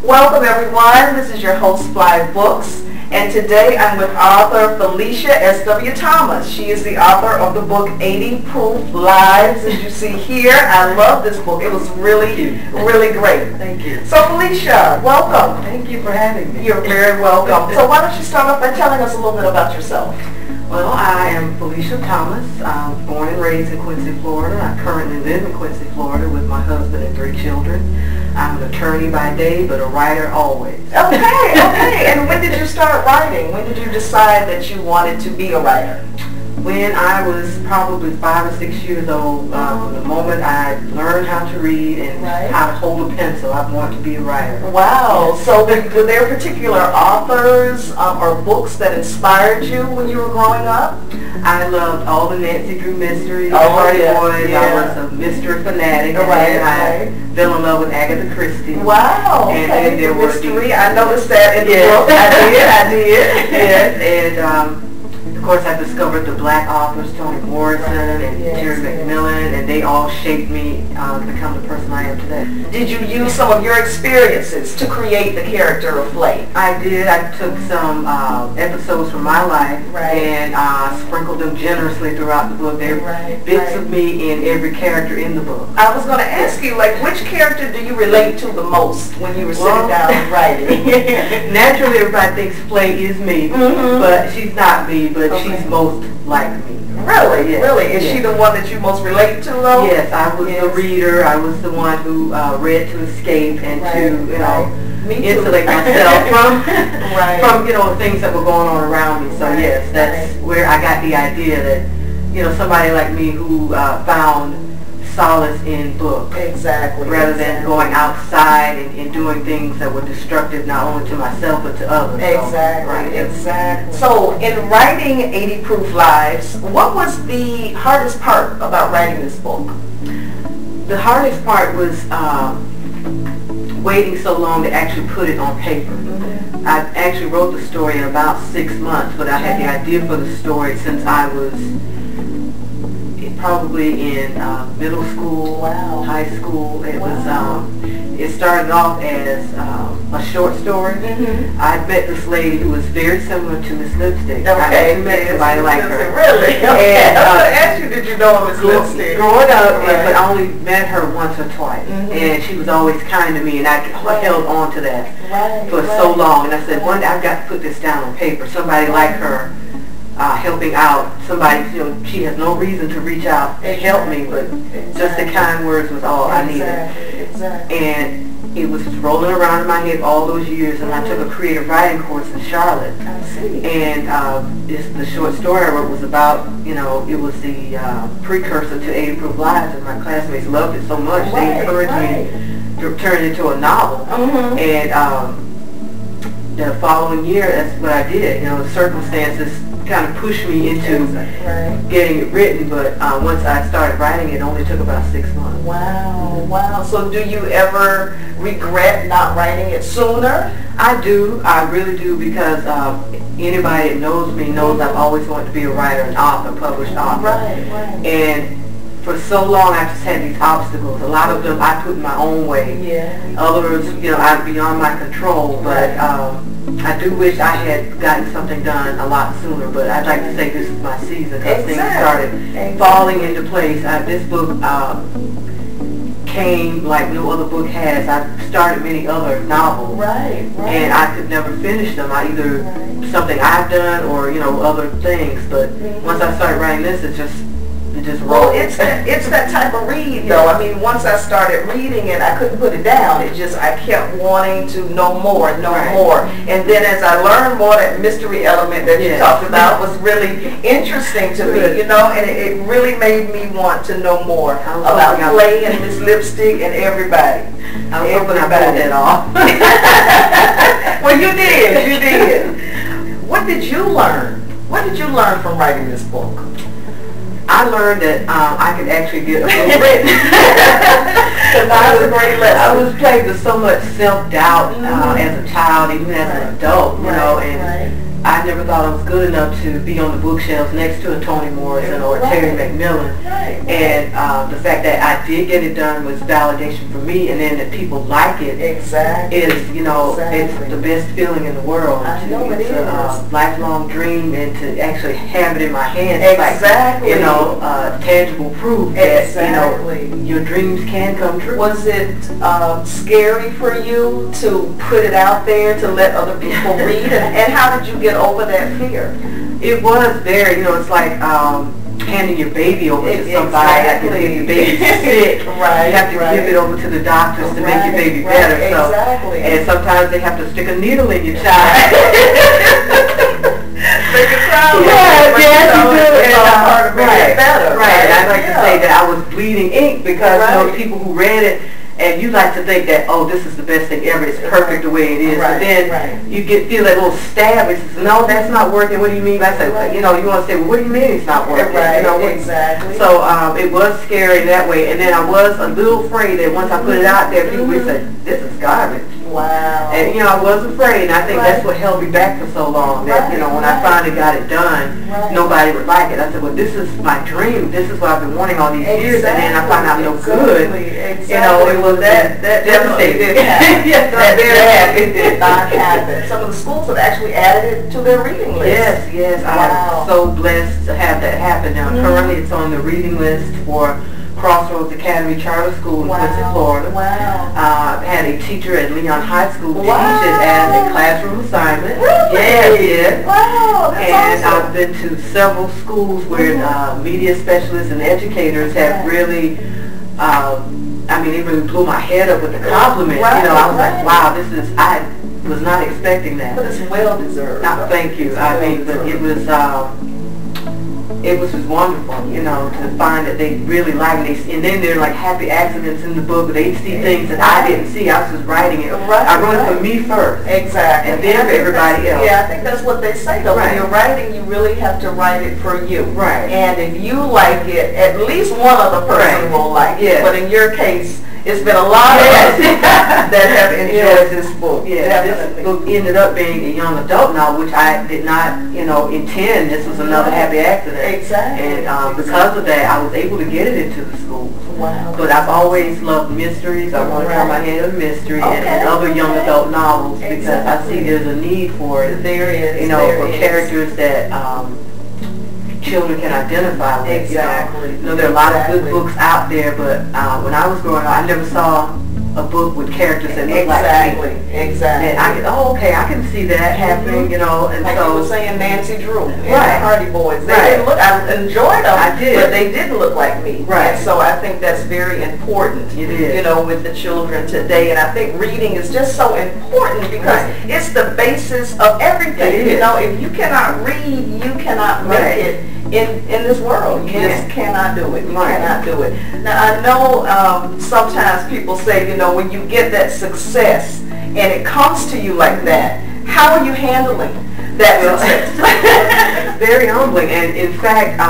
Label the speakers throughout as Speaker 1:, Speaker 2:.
Speaker 1: Welcome everyone, this is your host Flye Books, and today I'm with author Felicia S.W. Thomas. She is the author of the book 80 Proof Lives, as you see here. I love this book. It was really great.
Speaker 2: Thank you.
Speaker 1: So Felicia, welcome.
Speaker 2: Thank you for having me.
Speaker 1: You're very welcome. So why don't you start off by telling us a little bit about yourself?
Speaker 2: Well, I am Felicia Thomas. I was born and raised in Quincy, Florida. I currently live in Quincy, Florida with my husband and 3 children. I'm an attorney by day, but a writer always.
Speaker 1: Okay. And when did you start writing? When did you decide that you wanted to be a writer?
Speaker 2: When I was probably 5 or 6 years old, the moment I learned how to read and how to hold a pencil, I wanted to be a writer.
Speaker 1: Wow. So were there particular authors or books that inspired you when you were growing up?
Speaker 2: I loved all the Nancy Drew mysteries,
Speaker 1: Hardy
Speaker 2: Boys. I was a mystery fanatic, and then I fell in love with Agatha Christie.
Speaker 1: Wow.
Speaker 2: And then there were
Speaker 1: mystery. I noticed that in the book. I did.
Speaker 2: Yes, and of course I discovered the black authors, Toni Morrison and Terry McMillan, and they all shaped me to become the person I am today.
Speaker 1: Did you use some of your experiences to create the character of Flye?
Speaker 2: I did. I took some episodes from my life and sprinkled them generously throughout the book. There are bits of me in every character in the book.
Speaker 1: I was going to ask you, like, which character do you relate to the most when you were sitting down and writing?
Speaker 2: Naturally, everybody thinks Flye is me, but she's not me, but she's most like me.
Speaker 1: Really? Yes. Really? Is she the one that you most relate to, though?
Speaker 2: Yes, I was the reader. I was the one who read to escape and to, you know, insulate myself from things that were going on around me. So yes, that's where I got the idea that, somebody like me who found solace in books.
Speaker 1: Exactly.
Speaker 2: Rather than going outside and doing things that were destructive not only to myself but to others.
Speaker 1: Exactly. Exactly. So in writing 80 Proof Lives, what was the hardest part about writing this book?
Speaker 2: The hardest part was waiting so long to actually put it on paper. I actually wrote the story in about 6 months, but I had the idea for the story since I was probably in middle school, high school. It was. It started off as a short story. I met this lady who was very similar to Miss Lipstick. I met somebody like her.
Speaker 1: Really? And I was going to ask you, did you know Miss Lipstick?
Speaker 2: Growing up, but I only met her once or twice, and she was always kind to me, and I held on to that for so long. And I said, one day I've got to put this down on paper. Somebody like her. Helping out somebody, she has no reason to reach out and help me, but just the kind words was all I needed. And it was just rolling around in my head all those years, and I took a creative writing course in Charlotte.
Speaker 1: I see.
Speaker 2: And the short story I wrote was about, it was the precursor to 80 Proof Lives, and my classmates loved it so much they encouraged me to turn it into a novel. And the following year, that's what I did. The circumstances kind of pushed me into getting it written, but once I started writing, it only took about 6 months.
Speaker 1: Wow. So do you ever regret not writing it sooner?
Speaker 2: I do. I really do, because anybody that knows me knows I've always wanted to be a writer, an author, published author. And for so long, I just had these obstacles. A lot of them I put in my own way. Others, are beyond my control. But I do wish I had gotten something done a lot sooner. But I'd like to say this is my season, because things started falling into place. This book came like no other book has. I started many other novels, and I could never finish them. Something I've done or other things. But once I started writing this, it just
Speaker 1: Well, it's that type of read, though. I mean, once I started reading it, I couldn't put it down. I kept wanting to know more. And then as I learned more, that mystery element that you talked about was really interesting to me, and it really made me want to know more about Flye and Miss Lipstick and everybody.
Speaker 2: I was hoping I pulled that off.
Speaker 1: Well, you did. What did you learn? What did you learn from writing this book?
Speaker 2: I learned that I could actually get a book written.
Speaker 1: That was a great lesson.
Speaker 2: I was plagued with so much self-doubt as a child, even as an adult, and I never thought I was good enough to be on the bookshelves next to a Toni Morrison or Terry McMillan. And the fact that I did get it done was validation for me, and then that people like it is, you know, it's the best feeling in the world. It's a lifelong dream, and to actually have it in my hands, like, you know, tangible proof that, you know, your dreams can come true.
Speaker 1: Was it scary for you to put it out there to let other people read, and how did you get over that fear?
Speaker 2: It was very, you know, it's like handing your baby over to somebody. If your baby's sick, you have to give it over to the doctors to make your baby better. So, and sometimes they have to stick a needle in your child.
Speaker 1: Make a child.
Speaker 2: Yes, you do.
Speaker 1: It's all part of making it better.
Speaker 2: Right. I'd like to say that I was bleeding ink because you know, people who read it, and you like to think that, oh, this is the best thing ever, it's perfect the way it is. But then you feel that little stab, it says, no, that's not working. What do you mean? I say, you know, you want to say, well, what do you mean it's not working? You know, So it was scary that way. And then I was a little afraid that once I put it out there, people would say, this is garbage.
Speaker 1: Wow.
Speaker 2: And, you know, I was afraid, and I think that's what held me back for so long, that, you know, when I finally got it done, nobody would like it. I said, well, this is my dream. This is what I've been wanting all these years, and then I find out no good. You know, it was that devastating.
Speaker 1: It did not happen. Some of the schools have actually added it to their reading list.
Speaker 2: Yes. I'm so blessed to have that happen now. Currently, it's on the reading list for Crossroads Academy Charter School in Quincy, Florida. I had a teacher at Leon High School teach it as a classroom assignment. And I've been to several schools where media specialists and educators have really, I mean, it really blew my head up with the compliments. You know, I was like, wow, this is, I was not expecting that.
Speaker 1: But it's well deserved.
Speaker 2: Thank you. I mean, but it was just wonderful, you know, to find that they really liked it. And then there are like happy accidents in the book. They see things that I didn't see. I was just writing it. I wrote it for me first. And then for everybody else.
Speaker 1: Yeah, I think that's what they say though. When you're writing, you really have to write it for you. And if you like it, at least one other person will like it. But in your case, it's been a lot of us that have enjoyed this book.
Speaker 2: This book ended up being a young adult novel, which I did not, you know, intend. This was another happy accident. And because of that, I was able to get it into the schools. But I've always loved mysteries. I want to turn my hand on mystery and other young adult novels because I see there's a need for it.
Speaker 1: There is.
Speaker 2: You know, for characters that children can identify with. You know, there are a lot of good books out there, but when I was growing up, I never saw a book with characters that look like me. And I get, oh, okay, I can see that happening, you know. And
Speaker 1: like
Speaker 2: so,
Speaker 1: you were saying, Nancy Drew and the Hardy Boys. They didn't look, I enjoyed them, but they didn't look like me. And so I think that's very important, you know, with the children today. And I think reading is just so important because it's the basis of everything. You know, if you cannot read, you cannot make it in this world. You just cannot do it. You cannot do it. Now I know sometimes people say, you know, when you get that success and it comes to you like that, how are you handling that success?
Speaker 2: Very humbling. And in fact,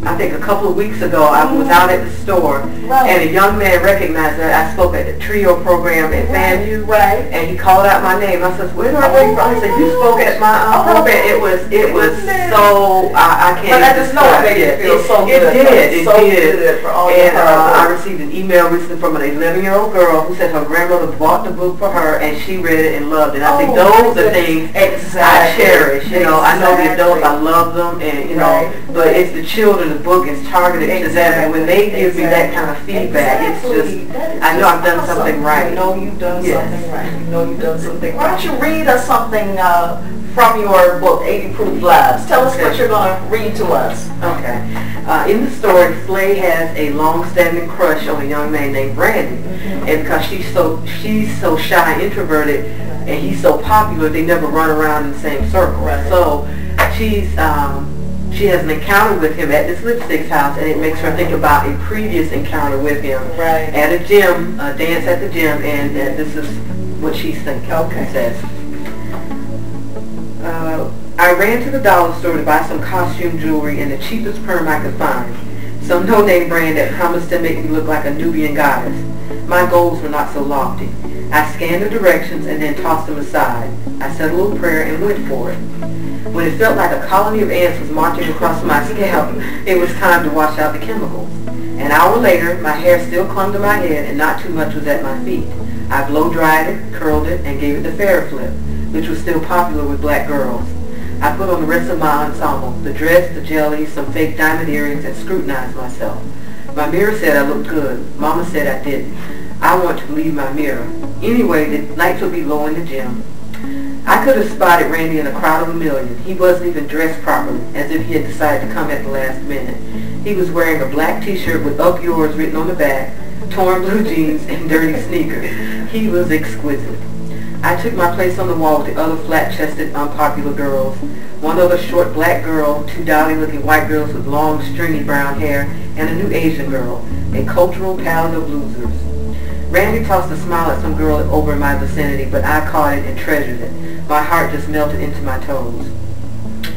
Speaker 2: I think a couple of weeks ago, I was out at the store, and a young man recognized that I spoke at the TRIO program at FAMU, and he called out my name. I said, where do I know you from? He said, you spoke at my program. It was so, I can't.
Speaker 1: But I just know it made you feel so good.
Speaker 2: It did.
Speaker 1: Good for all your hard work.
Speaker 2: I received an email recently from an 11-year-old girl who said her grandmother bought the book for her, and she read it and loved it. I think those are things I cherish. You know, I know the adults, I love them, and you know, but it's the children. The book is targeted to them, and when they give me that kind of feedback, it's just, I know I've done something right.
Speaker 1: You know you've done something right. You know you've done something right. Why don't you read us something from your book, 80 Proof Lives. Tell us what you're going to read to us.
Speaker 2: Okay. In the story, Flye has a long-standing crush on a young man named Brandy, and because she's so shy and introverted, and he's so popular, they never run around in the same circle. So she has an encounter with him at this lipstick's house, and it makes her think about a previous encounter with him at a gym, a dance at the gym, and this is what she's thinking. It says, I ran to the dollar store to buy some costume jewelry and the cheapest perm I could find. Some no-name brand that promised to make me look like a Nubian goddess. My goals were not so lofty. I scanned the directions and then tossed them aside. I said a little prayer and went for it. When it felt like a colony of ants was marching across my scalp, it was time to wash out the chemicals. An hour later, my hair still clung to my head and not too much was at my feet. I blow-dried it, curled it, and gave it the fair flip, which was still popular with black girls. I put on the rest of my ensemble, the dress, the jelly, some fake diamond earrings, and scrutinized myself. My mirror said I looked good. Mama said I didn't. I want to believe my mirror. Anyway, the lights would be low in the gym. I could have spotted Randy in a crowd of a million. He wasn't even dressed properly, as if he had decided to come at the last minute. He was wearing a black t-shirt with "Up Yours" written on the back, torn blue jeans, and dirty sneakers. He was exquisite. I took my place on the wall with the other flat-chested, unpopular girls. One other short black girl, two dolly-looking white girls with long, stringy brown hair, and a new Asian girl, a cultural palette of losers. Randy tossed a smile at some girl over in my vicinity, but I caught it and treasured it. My heart just melted into my toes.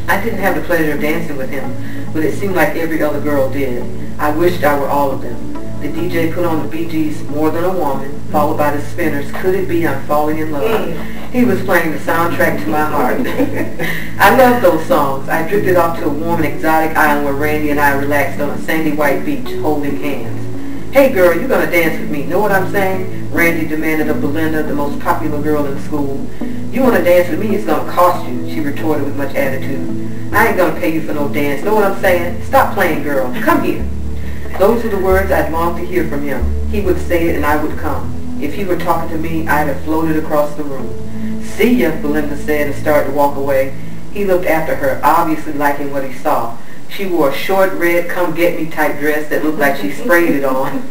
Speaker 2: I didn't have the pleasure of dancing with him, but it seemed like every other girl did. I wished I were all of them. The DJ put on the Bee Gees' "More Than a Woman," followed by the Spinners' "Could It Be I'm Falling in Love." He was playing the soundtrack to my heart. I loved those songs. I drifted off to a warm and exotic island where Randy and I relaxed on a sandy white beach, holding hands. "Hey girl, you gonna dance with me, know what I'm saying?" Randy demanded of Belinda, the most popular girl in the school. "You wanna dance with me, it's gonna cost you," she retorted with much attitude. "I ain't gonna pay you for no dance, know what I'm saying? Stop playing, girl, come here." Those were the words I'd longed to hear from him. He would say it and I would come. If he were talking to me, I'd have floated across the room. "See ya," Belinda said and started to walk away. He looked after her, obviously liking what he saw. She wore a short red come-get-me type dress that looked like she sprayed it on.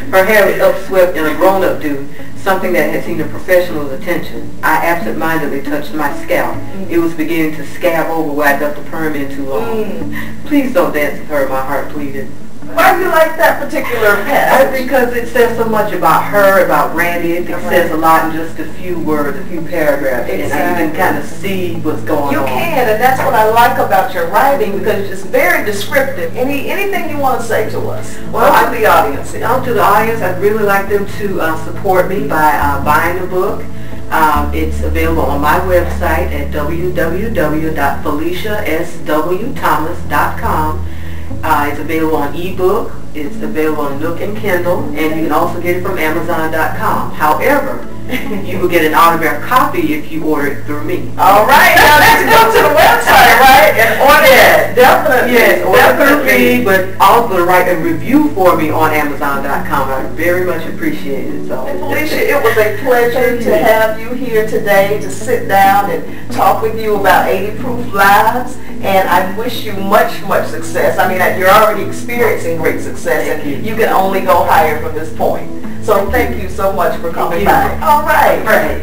Speaker 2: Her hair was upswept in a grown-up do, something that had seen a professional's attention. I absent-mindedly touched my scalp. It was beginning to scab over where I ducked the perm in too long. "Please don't dance with her," my heart pleaded.
Speaker 1: Why do you like that particular passage?
Speaker 2: Because it says so much about her, about Randy. It says a lot in just a few words, a few paragraphs.
Speaker 1: Exactly.
Speaker 2: And you can kind of see what's going on.
Speaker 1: You can, and that's what I like about your writing, because it's very descriptive. Anything you want to say to us? Well, to the audience.
Speaker 2: To the audience, I'd really like them to support me by buying the book. It's available on my website at www.FeliciaSWThomas.com. It's available on ebook, it's available on Nook and Kindle, and you can also get it from Amazon.com. However, you will get an autographed copy if you order it through me.
Speaker 1: All right, now let's go to the website, right, and order it. Definitely.
Speaker 2: Yes, order through me, but also write a review for me on Amazon.com. I very much appreciate it. So,
Speaker 1: Felicia, it was a pleasure to have you here today to sit down and talk with you about 80 Proof Lives, and I wish you much success. I mean, you're already experiencing great success, and you can only go higher from this point. So thank you so much for coming by. All right.
Speaker 2: Right.